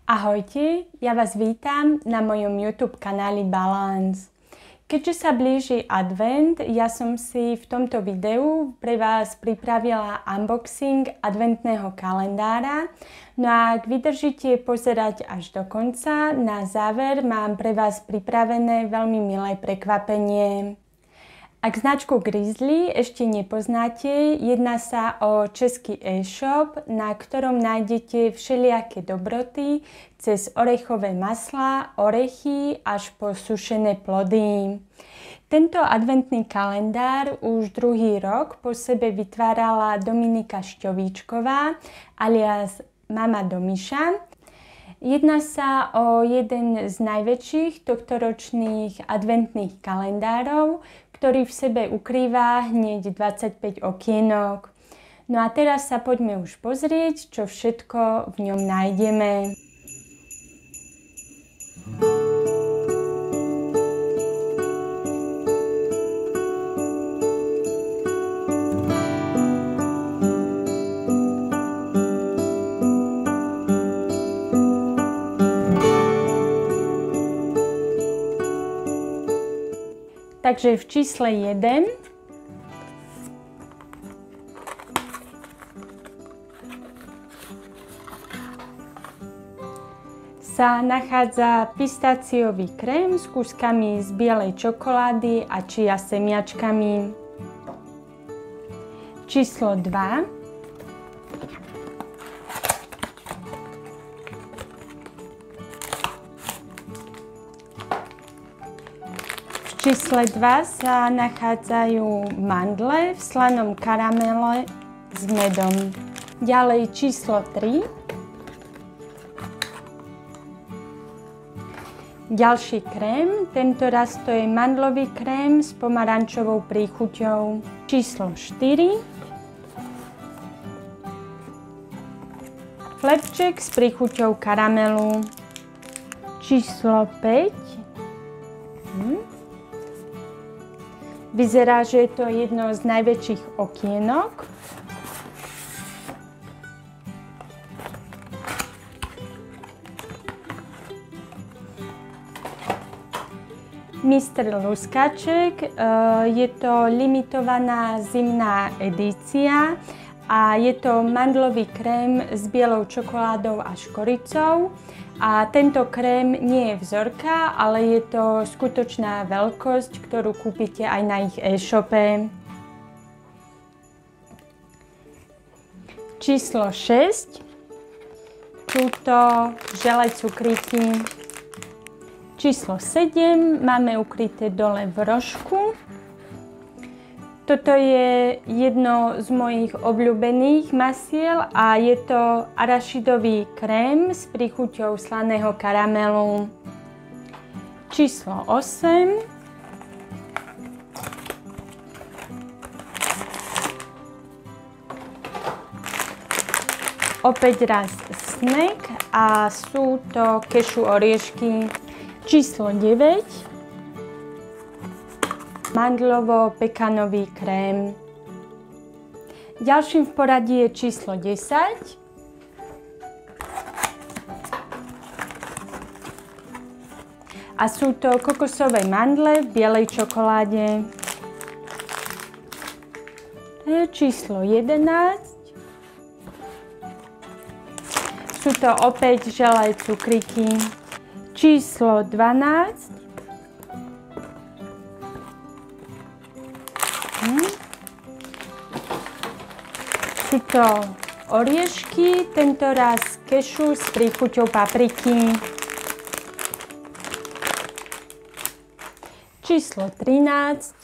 Ahojte, ja vás vítam na mojom YouTube kanáli Balance. Keďže sa blíži advent, ja som si v tomto videu pre vás pripravila unboxing adventného kalendára. No a ak vydržíte pozerať až do konca, na záver mám pre vás pripravené veľmi milé prekvapenie. Ak značku Grizzly ešte nepoznáte, jedná sa o český e-shop, na ktorom nájdete všelijaké dobroty cez orechové maslá, orechy až po sušené plody. Tento adventný kalendár už druhý rok po sebe vytvárala Dominika Šťovíčková alias Mama Domiša. Jedná sa o jeden z najväčších tohtoročných adventných kalendárov, ktorý v sebe ukrýva hneď 25 okienok. No a teraz sa poďme už pozrieť, čo všetko v ňom nájdeme. Takže v čísle 1 sa nachádza pistáciový krém s kúskami z bielej čokolády a chia semiačkami. Číslo 2 V čísle 2 sa nachádzajú mandle v slanom karamele s medom. Ďalej číslo 3. Ďalší krém, tento raz to je mandlový krém s pomarančovou príchuťou. Číslo 4. Chlebček s príchuťou karamelu. Číslo 5. Vyzerá, že je to jedno z najväčších okienok. Mr. Luskaček, je to limitovaná zimná edícia a je to mandlový krém s bielou čokoládou a škoricou. A tento krém nie je vzorka, ale je to skutočná veľkosť, ktorú kúpite aj na ich e-shope. Číslo 6. Túto žele cukríky. Číslo 7 máme ukryté dole v rožku. Toto je jedno z mojich obľúbených masiel a je to arašidový krém s príchuťou slaného karamelu. Číslo 8. Opäť raz snack a sú to kešu oriešky. Číslo 9. Mandlovo-pekanový krém. Ďalším v poradí je číslo 10. A sú to kokosové mandle v bielej čokoláde. To je číslo 11. Sú to opäť želé cukríky. Číslo 12. Sú to oriešky, tento raz kešu s príchuťou papriky. Číslo 13.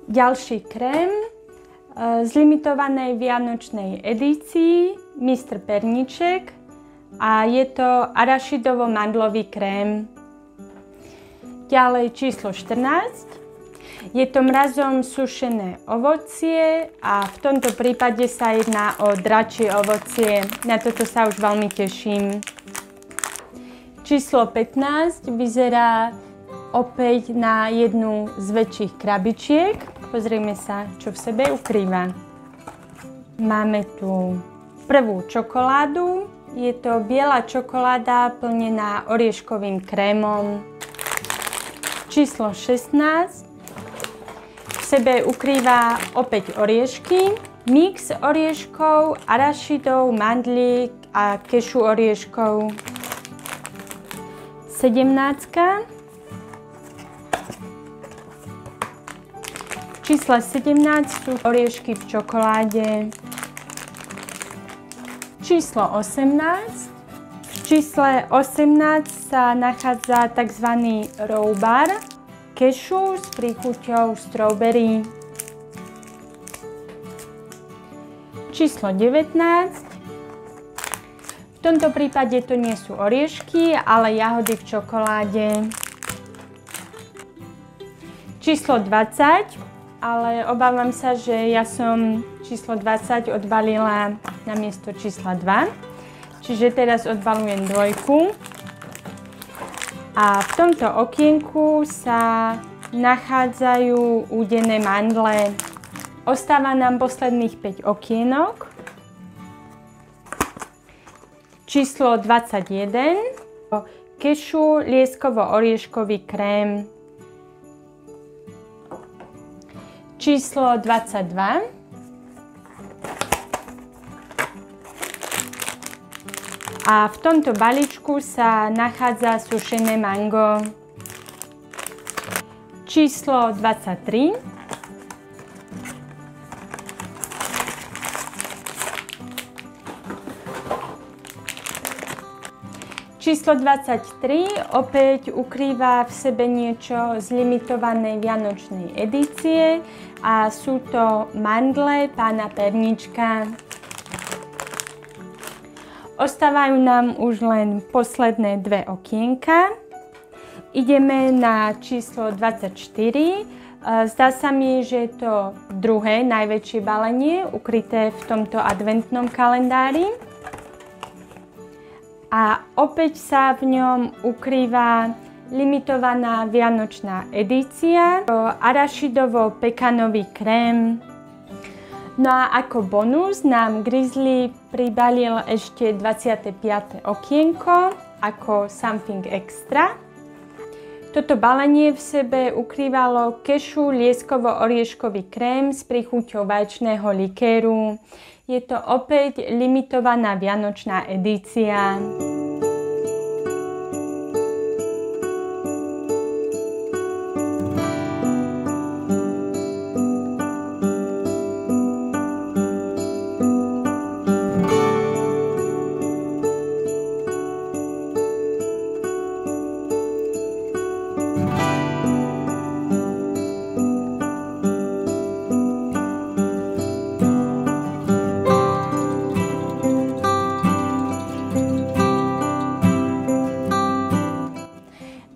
Ďalší krém z limitovanej vianočnej edícii Mr. Perníček a je to arašidovo-mandlový krém. Ďalej číslo 14. Je to mrazom sušené ovocie a v tomto prípade sa jedná o dračie ovocie. Na toto sa už veľmi teším. Číslo 15 vyzerá opäť na jednu z väčších krabičiek. Pozrieme sa, čo v sebe ukrýva. Máme tu prvú čokoládu. Je to biela čokoláda plnená orieškovým krémom. Číslo 16. V sebe ukrýva opäť oriešky. Mix orieškov, arašidov, mandlík a kešu orieškov. 17. V čísle 17 sú oriešky v čokoláde. Číslo 18. V čísle 18 sa nachádza tzv. Raw bar, kešu s príchuťou strawberry. Číslo 19. V tomto prípade to nie sú oriešky, ale jahody v čokoláde. Číslo 20. Ale obávam sa, že ja som číslo 20 odbalila namiesto čísla 2. Čiže teraz odbalujem dvojku. A v tomto okienku sa nachádzajú údené mandle. Ostáva nám posledných 5 okienok. Číslo 21. Kešu lieskovo-orieškový krém. Číslo 22. A v tomto balíčku sa nachádza sušené mango. Číslo 23. Číslo 23 opäť ukrýva v sebe niečo z limitovanej vianočnej edície a sú to mandle pána Pernička. Ostávajú nám už len posledné 2 okienka. Ideme na číslo 24. Zdá sa mi, že je to druhé najväčšie balenie ukryté v tomto adventnom kalendári. A opäť sa v ňom ukrýva limitovaná vianočná edícia, arašidovo-pekanový krém. No a ako bonus nám Grizzly pribalil ešte 25. okienko ako something extra. Toto balenie v sebe ukrývalo kešu lieskovo-orieškový krém s príchuťou vaječného likéru. Je to opäť limitovaná vianočná edícia.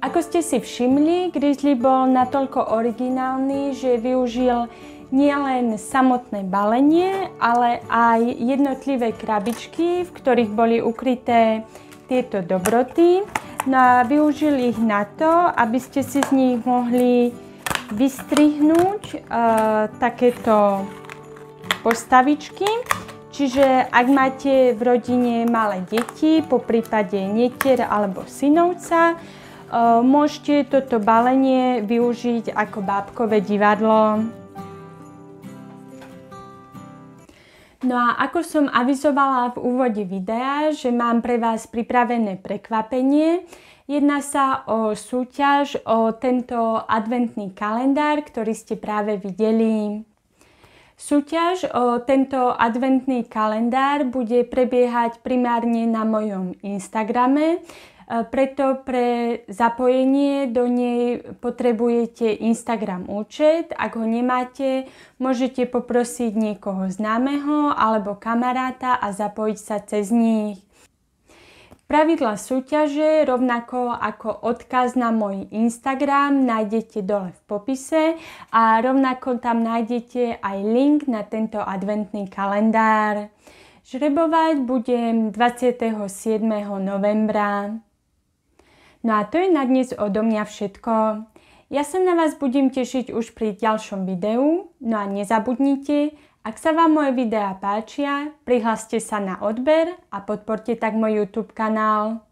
Ako ste si všimli, Grizzly bol natoľko originálny, že využil nielen samotné balenie, ale aj jednotlivé krabičky, v ktorých boli ukryté tieto dobroty. No a využil ich na to, aby ste si z nich mohli vystrihnúť takéto postavičky. Čiže ak máte v rodine malé deti, poprípade netier alebo synovca, môžete toto balenie využiť ako bábkové divadlo. No a ako som avizovala v úvode videa, že mám pre vás pripravené prekvapenie, jedná sa o súťaž o tento adventný kalendár, ktorý ste práve videli. Súťaž o tento adventný kalendár bude prebiehať primárne na mojom Instagrame. Preto pre zapojenie do nej potrebujete Instagram účet. Ak ho nemáte, môžete poprosiť niekoho známeho alebo kamaráta a zapojiť sa cez nich. Pravidlá súťaže, rovnako ako odkaz na môj Instagram, nájdete dole v popise a rovnako tam nájdete aj link na tento adventný kalendár. Žrebovať budem 27. novembra. No a to je na dnes odo mňa všetko. Ja sa na vás budem tešiť už pri ďalšom videu. No a nezabudnite, Ak sa vám moje videá páčia, prihláste sa na odber a podporte tak môj YouTube kanál.